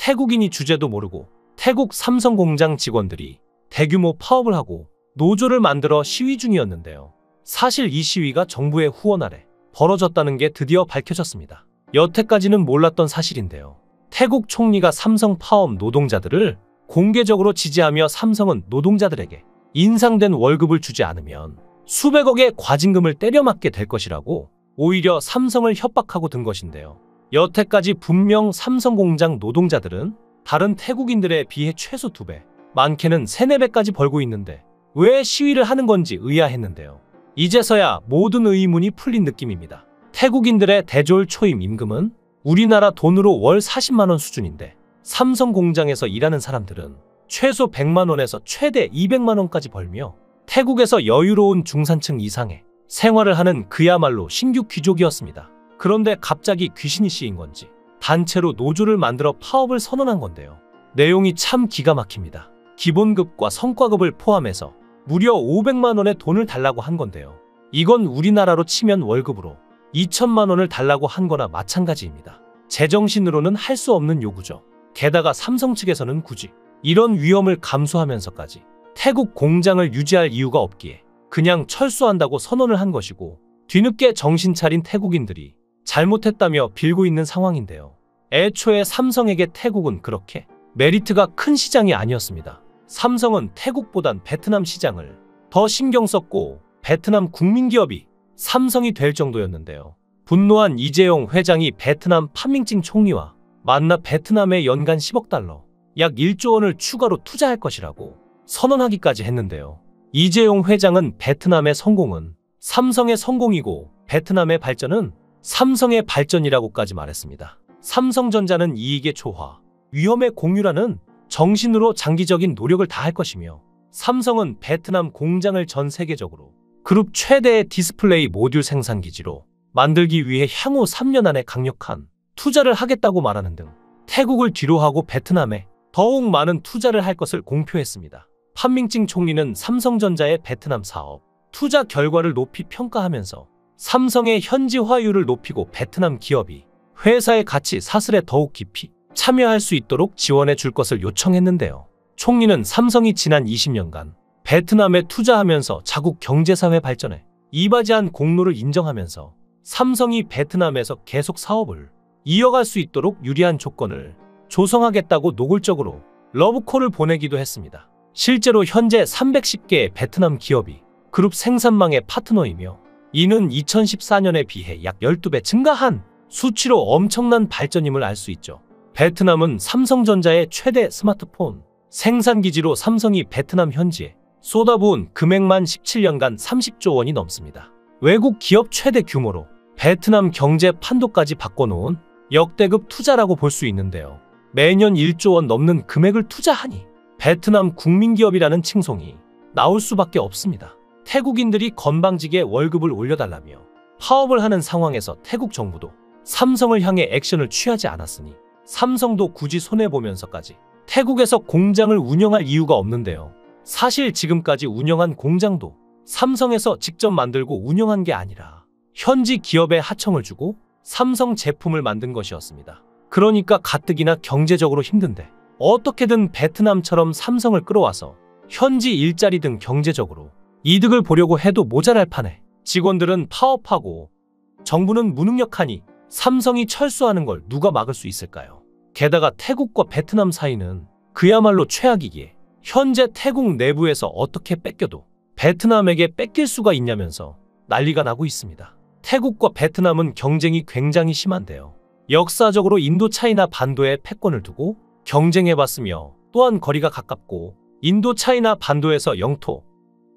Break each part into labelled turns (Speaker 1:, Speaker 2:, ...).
Speaker 1: 태국인이 주제도 모르고 태국 삼성 공장 직원들이 대규모 파업을 하고 노조를 만들어 시위 중이었는데요. 사실 이 시위가 정부의 후원 아래 벌어졌다는 게 드디어 밝혀졌습니다. 여태까지는 몰랐던 사실인데요. 태국 총리가 삼성 파업 노동자들을 공개적으로 지지하며 삼성은 노동자들에게 인상된 월급을 주지 않으면 수백억의 과징금을 때려맞게 될 것이라고 오히려 삼성을 협박하고 든 것인데요. 여태까지 분명 삼성 공장 노동자들은 다른 태국인들에 비해 최소 2배, 많게는 3, 4배까지 벌고 있는데 왜 시위를 하는 건지 의아했는데요. 이제서야 모든 의문이 풀린 느낌입니다. 태국인들의 대졸 초임 임금은 우리나라 돈으로 월 40만 원 수준인데 삼성 공장에서 일하는 사람들은 최소 100만 원에서 최대 200만 원까지 벌며 태국에서 여유로운 중산층 이상의 생활을 하는 그야말로 신규 귀족이었습니다. 그런데 갑자기 귀신이 씌인 건지 단체로 노조를 만들어 파업을 선언한 건데요. 내용이 참 기가 막힙니다. 기본급과 성과급을 포함해서 무려 500만 원의 돈을 달라고 한 건데요. 이건 우리나라로 치면 월급으로 2천만 원을 달라고 한 거나 마찬가지입니다. 제정신으로는 할 수 없는 요구죠. 게다가 삼성 측에서는 굳이 이런 위험을 감수하면서까지 태국 공장을 유지할 이유가 없기에 그냥 철수한다고 선언을 한 것이고, 뒤늦게 정신 차린 태국인들이 잘못했다며 빌고 있는 상황인데요. 애초에 삼성에게 태국은 그렇게 메리트가 큰 시장이 아니었습니다. 삼성은 태국보단 베트남 시장을 더 신경 썼고 베트남 국민기업이 삼성이 될 정도였는데요. 분노한 이재용 회장이 베트남 판밍찡 총리와 만나 베트남에 연간 10억 달러, 약 1조 원을 추가로 투자할 것이라고 선언하기까지 했는데요. 이재용 회장은 베트남의 성공은 삼성의 성공이고 베트남의 발전은 삼성의 발전이라고까지 말했습니다. 삼성전자는 이익의 조화, 위험의 공유라는 정신으로 장기적인 노력을 다할 것이며, 삼성은 베트남 공장을 전 세계적으로 그룹 최대의 디스플레이 모듈 생산기지로 만들기 위해 향후 3년 안에 강력한 투자를 하겠다고 말하는 등 태국을 뒤로하고 베트남에 더욱 많은 투자를 할 것을 공표했습니다. 판밍찡 총리는 삼성전자의 베트남 사업 투자 결과를 높이 평가하면서 삼성의 현지화율을 높이고 베트남 기업이 회사의 가치 사슬에 더욱 깊이 참여할 수 있도록 지원해 줄 것을 요청했는데요. 총리는 삼성이 지난 20년간 베트남에 투자하면서 자국 경제사회 발전에 이바지한 공로를 인정하면서 삼성이 베트남에서 계속 사업을 이어갈 수 있도록 유리한 조건을 조성하겠다고 노골적으로 러브콜을 보내기도 했습니다. 실제로 현재 310개의 베트남 기업이 그룹 생산망의 파트너이며, 이는 2014년에 비해 약 12배 증가한 수치로 엄청난 발전임을 알 수 있죠. 베트남은 삼성전자의 최대 스마트폰 생산기지로 삼성이 베트남 현지에 쏟아부은 금액만 17년간 30조 원이 넘습니다. 외국 기업 최대 규모로 베트남 경제 판도까지 바꿔놓은 역대급 투자라고 볼 수 있는데요. 매년 1조 원 넘는 금액을 투자하니 베트남 국민기업이라는 칭송이 나올 수밖에 없습니다. 태국인들이 건방지게 월급을 올려달라며 파업을 하는 상황에서 태국 정부도 삼성을 향해 액션을 취하지 않았으니 삼성도 굳이 손해보면서까지 태국에서 공장을 운영할 이유가 없는데요. 사실 지금까지 운영한 공장도 삼성에서 직접 만들고 운영한 게 아니라 현지 기업에 하청을 주고 삼성 제품을 만든 것이었습니다. 그러니까 가뜩이나 경제적으로 힘든데 어떻게든 베트남처럼 삼성을 끌어와서 현지 일자리 등 경제적으로 이득을 보려고 해도 모자랄 판에 직원들은 파업하고 정부는 무능력하니 삼성이 철수하는 걸 누가 막을 수 있을까요? 게다가 태국과 베트남 사이는 그야말로 최악이기에 현재 태국 내부에서 어떻게 뺏겨도 베트남에게 뺏길 수가 있냐면서 난리가 나고 있습니다. 태국과 베트남은 경쟁이 굉장히 심한데요. 역사적으로 인도차이나 반도에 패권을 두고 경쟁해봤으며, 또한 거리가 가깝고 인도차이나 반도에서 영토,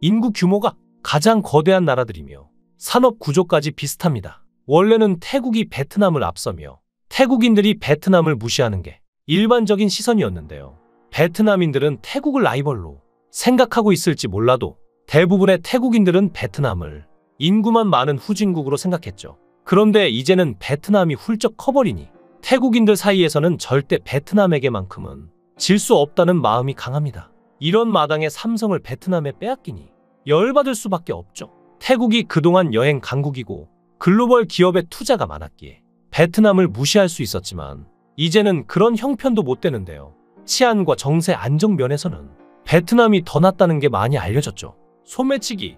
Speaker 1: 인구 규모가 가장 거대한 나라들이며 산업 구조까지 비슷합니다. 원래는 태국이 베트남을 앞서며 태국인들이 베트남을 무시하는 게 일반적인 시선이었는데요. 베트남인들은 태국을 라이벌로 생각하고 있을지 몰라도 대부분의 태국인들은 베트남을 인구만 많은 후진국으로 생각했죠. 그런데 이제는 베트남이 훌쩍 커버리니 태국인들 사이에서는 절대 베트남에게만큼은 질 수 없다는 마음이 강합니다. 이런 마당에 삼성을 베트남에 빼앗기니 열받을 수밖에 없죠. 태국이 그동안 여행 강국이고 글로벌 기업의 투자가 많았기에 베트남을 무시할 수 있었지만, 이제는 그런 형편도 못 되는데요. 치안과 정세 안정 면에서는 베트남이 더 낫다는 게 많이 알려졌죠. 소매치기,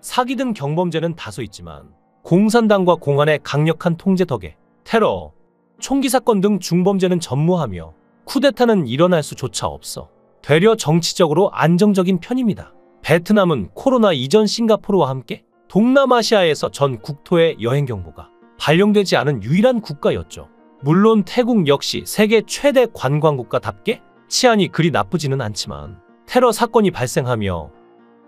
Speaker 1: 사기 등 경범죄는 다소 있지만 공산당과 공안의 강력한 통제 덕에 테러, 총기 사건 등 중범죄는 전무하며 쿠데타는 일어날 수조차 없어 되려 정치적으로 안정적인 편입니다. 베트남은 코로나 이전 싱가포르와 함께 동남아시아에서 전 국토의 여행 경보가 발령되지 않은 유일한 국가였죠. 물론 태국 역시 세계 최대 관광 국가답게 치안이 그리 나쁘지는 않지만 테러 사건이 발생하며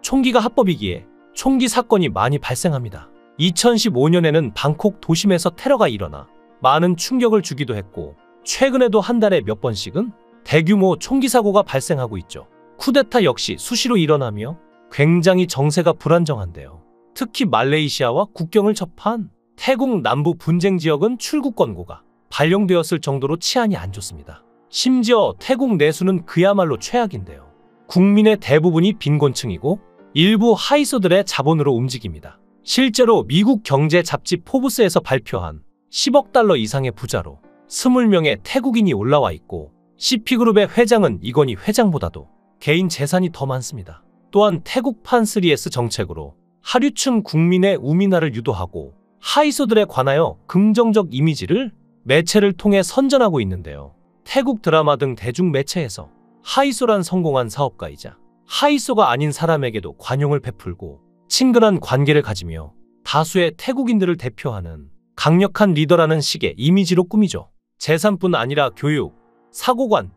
Speaker 1: 총기가 합법이기에 총기 사건이 많이 발생합니다. 2015년에는 방콕 도심에서 테러가 일어나 많은 충격을 주기도 했고 최근에도 한 달에 몇 번씩은 대규모 총기 사고가 발생하고 있죠. 쿠데타 역시 수시로 일어나며 굉장히 정세가 불안정한데요. 특히 말레이시아와 국경을 접한 태국 남부 분쟁 지역은 출국 권고가 발령되었을 정도로 치안이 안 좋습니다. 심지어 태국 내수는 그야말로 최악인데요. 국민의 대부분이 빈곤층이고 일부 하이소들의 자본으로 움직입니다. 실제로 미국 경제 잡지 포브스에서 발표한 10억 달러 이상의 부자로 20명의 태국인이 올라와 있고 CP그룹의 회장은 이건희 회장보다도 개인 재산이 더 많습니다. 또한 태국판 3S 정책으로 하류층 국민의 우민화를 유도하고 하이소들에 관하여 긍정적 이미지를 매체를 통해 선전하고 있는데요. 태국 드라마 등 대중매체에서 하이소란 성공한 사업가이자 하이소가 아닌 사람에게도 관용을 베풀고 친근한 관계를 가지며 다수의 태국인들을 대표하는 강력한 리더라는 식의 이미지로 꾸미죠. 재산뿐 아니라 교육, 사고관,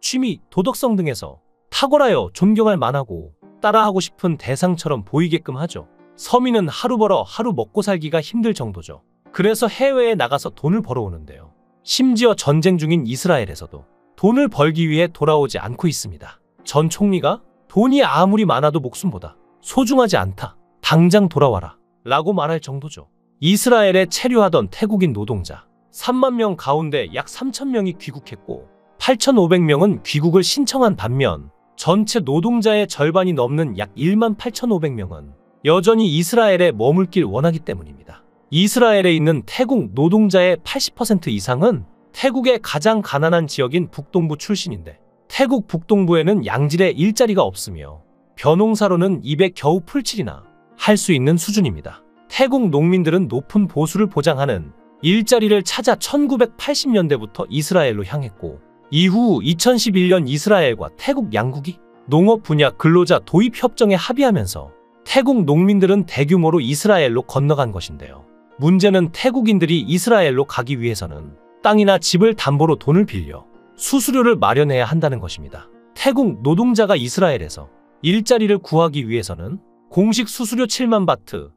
Speaker 1: 취미, 도덕성 등에서 탁월하여 존경할 만하고 따라하고 싶은 대상처럼 보이게끔 하죠. 서민은 하루 벌어 하루 먹고 살기가 힘들 정도죠. 그래서 해외에 나가서 돈을 벌어오는데요. 심지어 전쟁 중인 이스라엘에서도 돈을 벌기 위해 돌아오지 않고 있습니다. 전 총리가 돈이 아무리 많아도 목숨보다 소중하지 않다. 당장 돌아와라. 라고 말할 정도죠. 이스라엘에 체류하던 태국인 노동자 3만 명 가운데 약 3천 명이 귀국했고 8,500명은 귀국을 신청한 반면 전체 노동자의 절반이 넘는 약 1만 8,500명은 여전히 이스라엘에 머물길 원하기 때문입니다. 이스라엘에 있는 태국 노동자의 80% 이상은 태국의 가장 가난한 지역인 북동부 출신인데 태국 북동부에는 양질의 일자리가 없으며 벼농사로는 입에 겨우 풀칠이나 할 수 있는 수준입니다. 태국 농민들은 높은 보수를 보장하는 일자리를 찾아 1980년대부터 이스라엘로 향했고 이후 2011년 이스라엘과 태국 양국이 농업 분야 근로자 도입 협정에 합의하면서 태국 농민들은 대규모로 이스라엘로 건너간 것인데요. 문제는 태국인들이 이스라엘로 가기 위해서는 땅이나 집을 담보로 돈을 빌려 수수료를 마련해야 한다는 것입니다. 태국 노동자가 이스라엘에서 일자리를 구하기 위해서는 공식 수수료 7만 바트,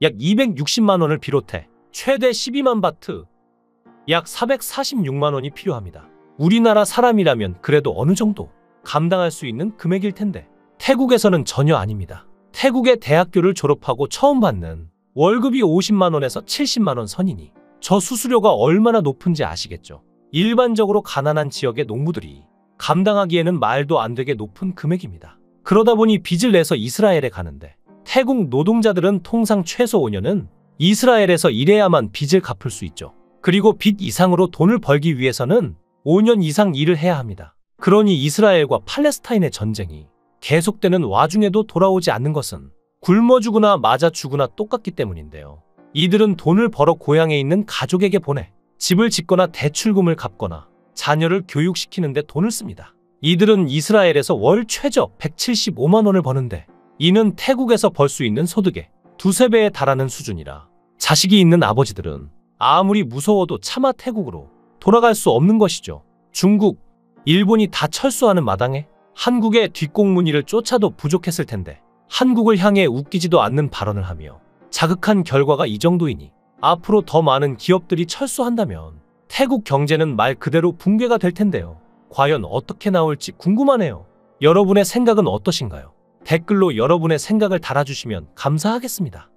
Speaker 1: 약 260만 원을 비롯해 최대 12만 바트, 약 446만 원이 필요합니다. 우리나라 사람이라면 그래도 어느 정도 감당할 수 있는 금액일 텐데 태국에서는 전혀 아닙니다. 태국의 대학교를 졸업하고 처음 받는 월급이 50만 원에서 70만 원 선이니 저 수수료가 얼마나 높은지 아시겠죠? 일반적으로 가난한 지역의 농부들이 감당하기에는 말도 안 되게 높은 금액입니다. 그러다 보니 빚을 내서 이스라엘에 가는데 태국 노동자들은 통상 최소 5년은 이스라엘에서 일해야만 빚을 갚을 수 있죠. 그리고 빚 이상으로 돈을 벌기 위해서는 5년 이상 일을 해야 합니다. 그러니 이스라엘과 팔레스타인의 전쟁이 계속되는 와중에도 돌아오지 않는 것은 굶어 죽으나 맞아 죽으나 똑같기 때문인데요. 이들은 돈을 벌어 고향에 있는 가족에게 보내 집을 짓거나 대출금을 갚거나 자녀를 교육시키는 데 돈을 씁니다. 이들은 이스라엘에서 월 최저 175만 원을 버는데 이는 태국에서 벌 수 있는 소득의 두세 배에 달하는 수준이라 자식이 있는 아버지들은 아무리 무서워도 차마 태국으로 돌아갈 수 없는 것이죠. 중국, 일본이 다 철수하는 마당에 한국의 뒷공무니를 쫓아도 부족했을 텐데 한국을 향해 웃기지도 않는 발언을 하며 자극한 결과가 이 정도이니 앞으로 더 많은 기업들이 철수한다면 태국 경제는 말 그대로 붕괴가 될 텐데요. 과연 어떻게 나올지 궁금하네요. 여러분의 생각은 어떠신가요? 댓글로 여러분의 생각을 달아주시면 감사하겠습니다.